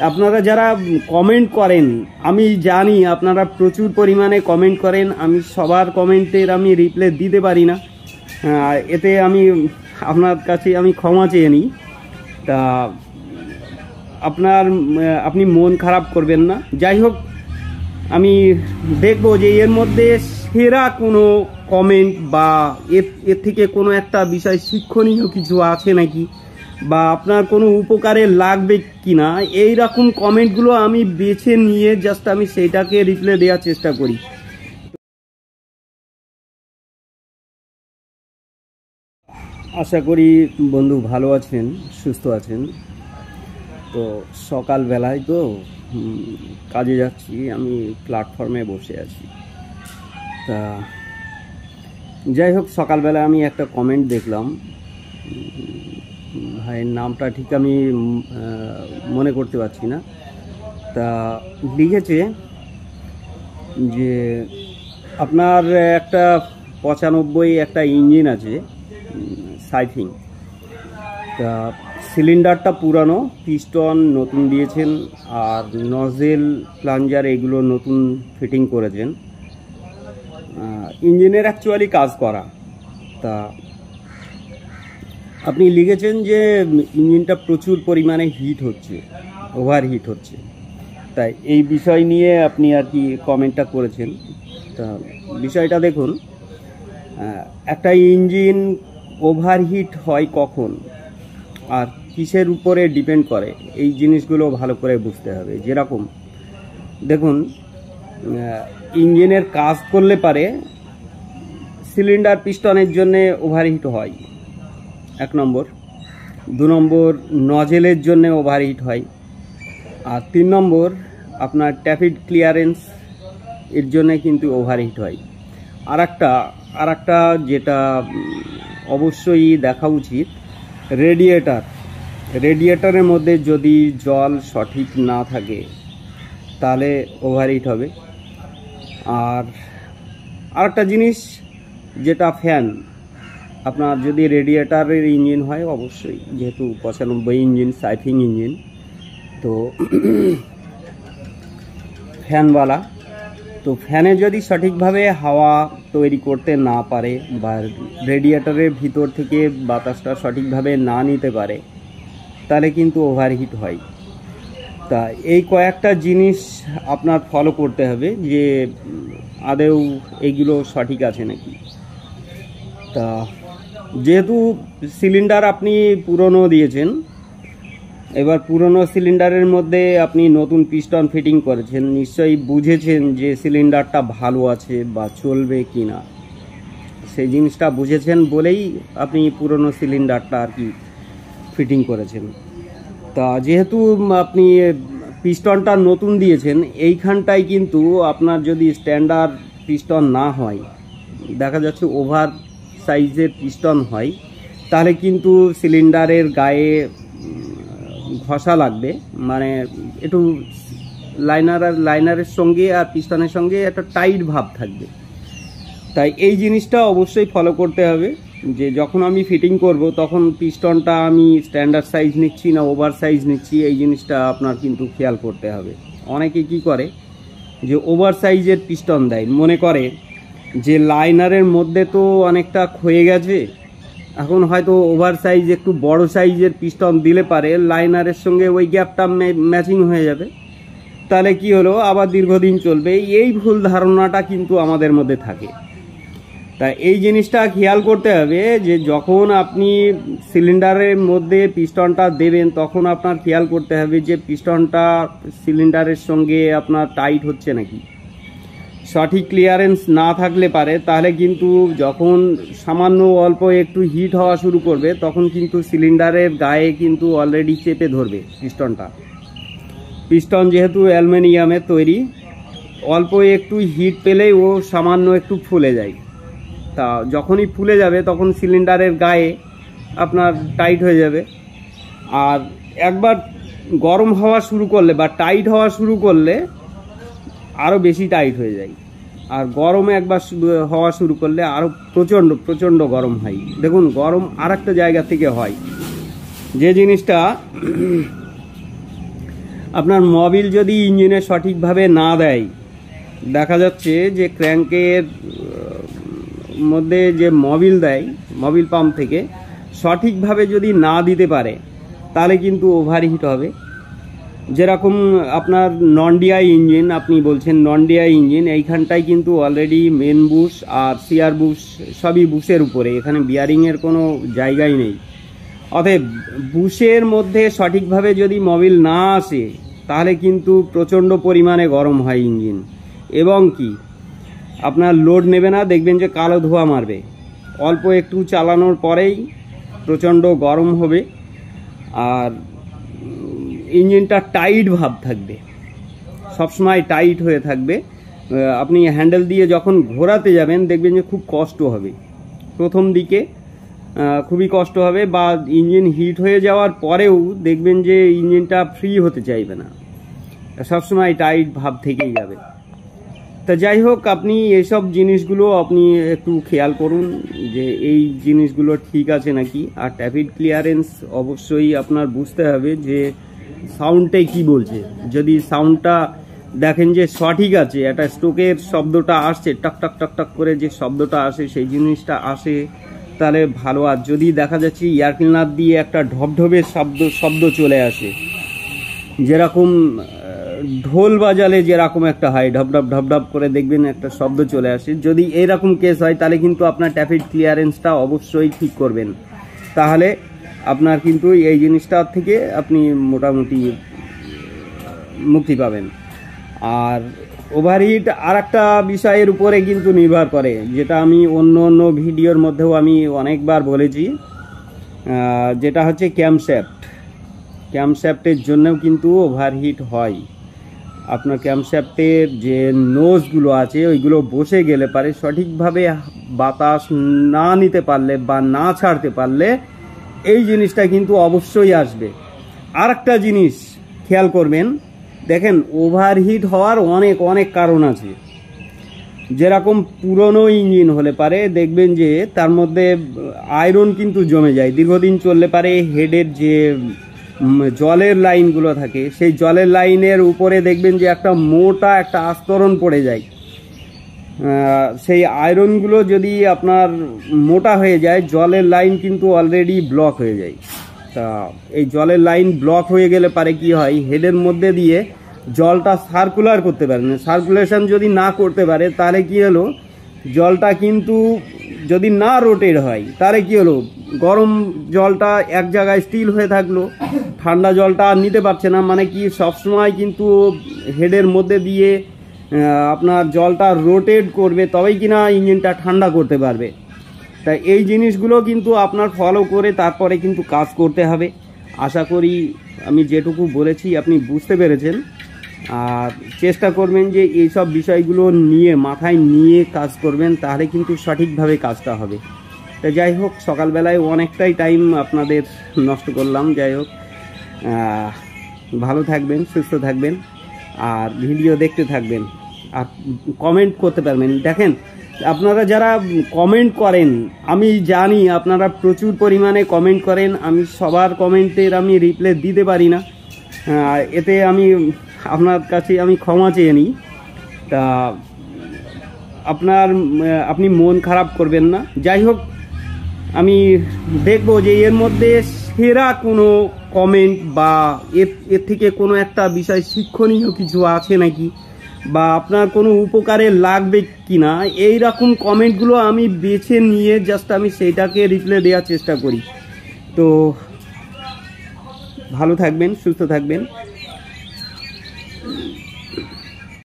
আপনারা যারা কমেন্ট করেন, আমি জানি আপনারা প্রচুর পরিমাণে কমেন্ট করেন, আমি সবার কমেন্টের আমি রিপ্লাই দিতে পারি না, এতে আমি আপনার কাছে আমি ক্ষমা চেয়ে নিই। তা আপনি মন খারাপ করবেন না। যাই হোক, আমি দেখব যে এর মধ্যে সেরা কোনো কমেন্ট বা এর থেকে কোনো একটা বিষয় শিক্ষণীয় কিছু আছে নাকি, বা আপনার কোনো উপকারে লাগবে কিনা, এই রকম কমেন্টগুলো আমি বেছে নিয়ে জাস্ট আমি সেইটাকে রিপ্লাই দেওয়ার চেষ্টা করি। আশা করি বন্ধু ভালো আছেন, সুস্থ আছেন। তো সকালবেলায় তো কাজে যাচ্ছি, আমি প্ল্যাটফর্মে বসে আছি। তা যাই হোক, সকালবেলা আমি একটা কমেন্ট দেখলাম, ভাইয়ের নামটা ঠিক আমি মনে করতে পারছি না। তা লিখেছে যে আপনার একটা 95 একটা ইঞ্জিন আছে সাইফিং, তা সিলিন্ডারটা পুরানো, পিস্টন নতুন দিয়েছেন, আর নজেল প্লাঞ্জার এগুলো নতুন ফিটিং করেছেন, ইঞ্জিনের অ্যাকচুয়ালি কাজ করা। তা আপনি লিখেছেন যে ইঞ্জিনটা প্রচুর পরিমাণে হিট হচ্ছে, ওভার হিট হচ্ছে, তাই এই বিষয় নিয়ে আপনি আর কি কমেন্টটা করেছেন। তা বিষয়টা দেখুন, একটা ইঞ্জিন ওভারহিট হয় কখন আর কিসের উপরে ডিপেন্ড করে, এই জিনিসগুলো ভালো করে বুঝতে হবে। যেরকম দেখুন, ইঞ্জিনের কাজ করলে পারে সিলিন্ডার পিস্টনের জন্য ওভারহিট হয়, 1 নম্বর। 2 নম্বর নজেলের জন্য ওভারহিট হয়, আর 3 নম্বর আপনার ট্যাপিড ক্লিয়ারেন্স এর জন্য কিন্তু ওভারহিট হয়। আর একটা যেটা অবশ্যই দেখা উচিত, রেডিয়েটরের মধ্যে যদি জল সঠিক না থাকে তাহলে ওভারহিট হবে। আর একটা জিনিস যেটা ফ্যান, আপনার যদি রেডিয়েটরের ইঞ্জিন হয়, অবশ্যই যেহেতু 95 ইঞ্জিন সাইফিং ইঞ্জিন, তো ফ্যানওয়ালা, তো ফ্যানে যদি সঠিকভাবে হাওয়া তৈরি করতে না পারে বা রেডিয়েটরের ভিতর থেকে বাতাসটা সঠিকভাবে না নিতে পারে, তাহলে কিন্তু ওভারহিট হয়। তা এই কয়েকটা জিনিস আপনার ফলো করতে হবে যে আদৌ এইগুলো সঠিক আছে নাকি। তা যেহেতু সিলিন্ডার আপনি পুরনো দিয়েছেন, এবার পুরনো সিলিন্ডারের মধ্যে আপনি নতুন পিস্টন ফিটিং করেছেন, নিশ্চয়ই বুঝেছেন যে সিলিন্ডারটা ভালো আছে বা চলবে কি না, সেই জিনিসটা বুঝেছেন বলেই আপনি পুরনো সিলিন্ডারটা আর কি ফিটিং করেছেন। তা যেহেতু আপনি পিস্টনটা নতুন দিয়েছেন, এইখানটায় কিন্তু আপনার যদি স্ট্যান্ডার্ড পিস্টন না হয়, দেখা যাচ্ছে ওভার সাইজের পিস্টন হয়, তাহলে কিন্তু সিলিন্ডারের গায়ে ঘষা লাগবে, মানে একটু লাইনারের সঙ্গে আর পিস্টনের সঙ্গে একটা টাইট ভাব থাকবে। তাই এই জিনিসটা অবশ্যই ফলো করতে হবে যে যখন আমি ফিটিং করব তখন পিস্টনটা আমি স্ট্যান্ডার্ড সাইজ নিচ্ছি না ওভার সাইজ নিচ্ছি, এই জিনিসটা আপনার কিন্তু খেয়াল করতে হবে। অনেকে কি করে যে ওভার সাইজের পিস্টন দেয়, মনে করে যে লাইনারের মধ্যে তো অনেকটা ক্ষয়ে গেছে, এখন হয়তো ওভার সাইজ একটু বড় সাইজের পিস্টন দিলে পারে লাইনারের সঙ্গে ওই গ্যাপটা ম্যাচিং হয়ে যাবে, তাহলে কি হলো আবার দীর্ঘদিন চলবে। এই ভুল ধারণাটা কিন্তু আমাদের মধ্যে থাকে। তাই এই জিনিসটা খেয়াল করতে হবে যে যখন আপনি সিলিন্ডারের মধ্যে পিস্টনটা দেবেন তখন আপনার খেয়াল করতে হবে যে পিস্টনটা সিলিন্ডারের সঙ্গে আপনার টাইট হচ্ছে নাকি। সঠিক ক্লিয়ারেন্স না থাকলে পারে তাহলে কিন্তু যখন সামান্য অল্প একটু হিট হওয়া শুরু করবে তখন কিন্তু সিলিন্ডারের গায়ে কিন্তু অলরেডি চেপে ধরবে পিস্টনটা। পিস্টন যেহেতু অ্যালুমিনিয়ামের তৈরি, অল্প একটু হিট পেলেই ও সামান্য একটু ফুলে যায়। তা যখনই ফুলে যাবে তখন সিলিন্ডারের গায়ে আপনার টাইট হয়ে যাবে। আর একবার গরম হওয়া শুরু করলে বা টাইট হওয়া শুরু করলে আরও বেশি টাইট হয়ে যায়। আর গরমে একবার হওয়া শুরু করলে আরও প্রচণ্ড গরম হয়। দেখুন, গরম আর একটা জায়গা থেকে হয়, যে জিনিসটা আপনার মোবিল যদি ইঞ্জিনে সঠিকভাবে না দেয়, দেখা যাচ্ছে যে ক্র্যাঙ্কের মধ্যে যে মোবিল দেয়, মোবিল পাম্প থেকে সঠিকভাবে যদি না দিতে পারে তাহলে কিন্তু ওভারহিট হবে। যেরকম আপনার নন ডিআই ইঞ্জিন, আপনি বলছেন নন ডিআই ইঞ্জিন, এইখানটায় কিন্তু অলরেডি মেন বুশ আর সিআর বুশ সবই বুশের উপরে, এখানে বিয়ারিংয়ের কোনো জায়গাই নেই। অতএব বুশের মধ্যে সঠিকভাবে যদি মোবিল না আসে তাহলে কিন্তু প্রচণ্ড পরিমাণে গরম হয় ইঞ্জিন, এবং কি আপনার লোড নেবে না, দেখবেন যে কালো ধোঁয়া মারবে। অল্প একটু চালানোর পরেই প্রচণ্ড গরম হবে, আর ইঞ্জিনটা টাইট ভাব থাকবে, সবসময় টাইট হয়ে থাকবে। আপনি হ্যান্ডেল দিয়ে যখন ঘোরাতে যাবেন দেখবেন যে খুব কষ্ট হবে, প্রথম দিকে খুবই কষ্ট হবে, বা ইঞ্জিন হিট হয়ে যাওয়ার পরেও দেখবেন যে ইঞ্জিনটা ফ্রি হতে চাইবে না, সবসময় টাইট ভাব থেকেই যাবে। তা যাই হোক, আপনি এইসব জিনিসগুলো আপনি একটু খেয়াল করুন যে এই জিনিসগুলো ঠিক আছে নাকি। আর ট্যাপিড ক্লিয়ারেন্স অবশ্যই আপনার বুঝতে হবে যে সাউন্ডটাই কি বলছে। যদি সাউন্ডটা দেখেন যে সঠিক আছে, একটা স্ট্রোকের শব্দটা আসছে, টক টক টক টক করে যে শব্দটা আসে সেই জিনিসটা আসে, তাহলে ভালো। আর যদি দেখা যাচ্ছে এয়ার ক্লিনার দিয়ে একটা ঢপঢপের শব্দ চলে আসে, যেরকম ঢোল বাজালে যেরকম একটা হয় ঢপঢপ ঢপঢপ করে, দেখবেন একটা শব্দ চলে আসে, যদি এইরকম কেস হয় তাহলে কিন্তু আপনার ট্যাপিড ক্লিয়ারেন্সটা অবশ্যই ঠিক করবেন, তাহলে আপনার কিন্তু এই জিনিসটার থেকে আপনি মোটামুটি মুক্তি পাবেন। আর ওভারহিট আর একটা বিষয়ের উপরে কিন্তু নির্ভর করে, যেটা আমি অন্য অন্য ভিডিওর মধ্যেও আমি অনেকবার বলেছি, যেটা হচ্ছে ক্যামশ্যাফটের জন্যও কিন্তু ওভারহিট হয়। আপনার ক্যামশ্যাফটের যে নোজগুলো আছে ওইগুলো বসে গেলে পারে, সঠিকভাবে বাতাস না নিতে পারলে বা না ছাড়তে পারলে এই জিনিসটা কিন্তু অবশ্যই আসবে। আর একটা জিনিস খেয়াল করবেন, দেখেন ওভারহিট হওয়ার অনেক অনেক কারণ আছে। যেরকম পুরনো ইঞ্জিন হলে পারে দেখবেন যে তার মধ্যে আয়রন কিন্তু জমে যায়, দীর্ঘদিন চললে পারে হেডের যে জলের লাইনগুলো থাকে সেই জলের লাইনের উপরে দেখবেন যে একটা মোটা একটা আস্তরণ পড়ে যায়। সেই আয়রনগুলো যদি আপনার মোটা হয়ে যায়, জলের লাইন কিন্তু অলরেডি ব্লক হয়ে যায়। তা এই জলের লাইন ব্লক হয়ে গেলে পারে কি হয়, হেডের মধ্যে দিয়ে জলটা সার্কুলার করতে পারে না। সার্কুলেশন যদি না করতে পারে তাহলে কি হলো, জলটা কিন্তু যদি না রোটেট হয় তাহলে কি হলো, গরম জলটা এক জায়গায় স্টিল হয়ে থাকলো, ঠান্ডা জলটা আর নিতে পারছে না, মানে কি সবসময় কিন্তু হেডের মধ্যে দিয়ে আপনার জলটা রোটেট করবে, তবেই কিনা ইঞ্জিনটা ঠান্ডা করতে পারবে। তাই এই জিনিসগুলো কিন্তু আপনার ফলো করে তারপরে কিন্তু কাজ করতে হবে। আশা করি আমি যেটুকু বলেছি আপনি বুঝতে পেরেছেন, আর চেষ্টা করবেন যে এইসব বিষয়গুলো নিয়ে মাথায় নিয়ে কাজ করবেন, তাহলে কিন্তু সঠিকভাবে কাজটা হবে। তো যাই হোক, সকালবেলায় অনেকটাই টাইম আপনাদের নষ্ট করলাম। যাই হোক, ভালো থাকবেন, সুস্থ থাকবেন, আর ভিডিও দেখতে থাকবেন, আর কমেন্ট করতে পারবেন। দেখেন, আপনারা যারা কমেন্ট করেন, আমি জানি আপনারা প্রচুর পরিমাণে কমেন্ট করেন, আমি সবার কমেন্টের আমি রিপ্লাই দিতে পারি না, এতে আপনার কাছে আমি ক্ষমা চেয়ে নিই। তা আপনি মন খারাপ করবেন না। যাই হোক, আমি দেখব যে এর মধ্যে সেরা কোনো কমেন্ট বা এর থেকে কোনো একটা বিষয় শিক্ষণীয় কিছু আছে নাকি, বা আপনার কোনো উপকারে লাগবে কিনা, এই রকম কমেন্টগুলো আমি বেছে নিয়ে জাস্ট আমি সেইটাকে রিপ্লাই দেওয়ার চেষ্টা করি। তো ভালো থাকবেন, সুস্থ থাকবেন।